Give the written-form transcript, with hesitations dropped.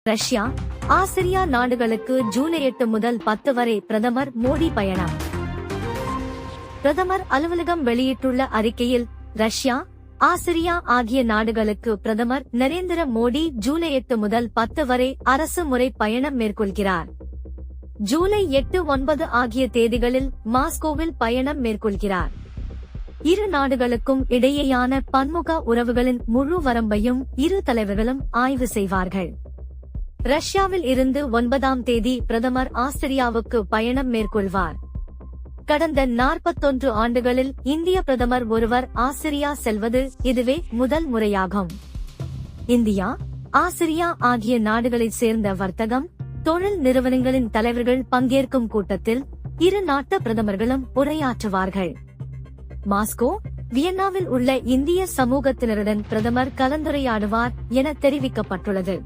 Russia, ஆசிரியா நாடுகளுக்கு ஜூலை 8 முதல் 10 வரை பிரதமர் மோடி பயணம். பிரதமர் அலுவலகம் வெளியிட்டுள்ள அறிக்கையில், ரஷ்யா, ஆசிரியா ஆகிய நாடுகளுக்கு பிரதமர் நரேந்திர மோடி ஜூலை 8 முதல் 10 வரை அரசு முறை பயணம் மேற்கொள்கிறார். ஜூலை 8, 9 ஆகிய தேதிகளில் மாஸ்கோவில் பயணம் மேற்கொள்கிறார். இரு நாடுகளுக்கும் இடையேயான பன்முக உறவுகளின் முழு வரம்பையும் இரு தலைவர்களும் ஆய்வு செய்வார்கள். ரஷ்யாவில் இருந்து 9ஆம் தேதி பிரதமர் ஆஸ்திரியாவுக்கு பயணம் மேற்கொள்வார். கடந்த 41 ஆண்டுகளில் இந்திய பிரதமர் ஒருவர் ஆஸ்திரியா செல்வது இதுவே முதல் முறையாகும். இந்தியா, ஆஸ்திரியா ஆகிய நாடுகளைச் சேர்ந்த வர்த்தகம், தொழில் நிறுவனங்களின் தலைவர்கள் பங்கேற்கும் கூட்டத்தில் இரு நாட்டு பிரதமர்களும் உரையாற்றுவார்கள். மாஸ்கோ, வியன்னாவில் உள்ள இந்திய சமூகத்தினருடன் பிரதமர் கலந்துரையாடுவார் என தெரிவிக்கப்பட்டுள்ளது.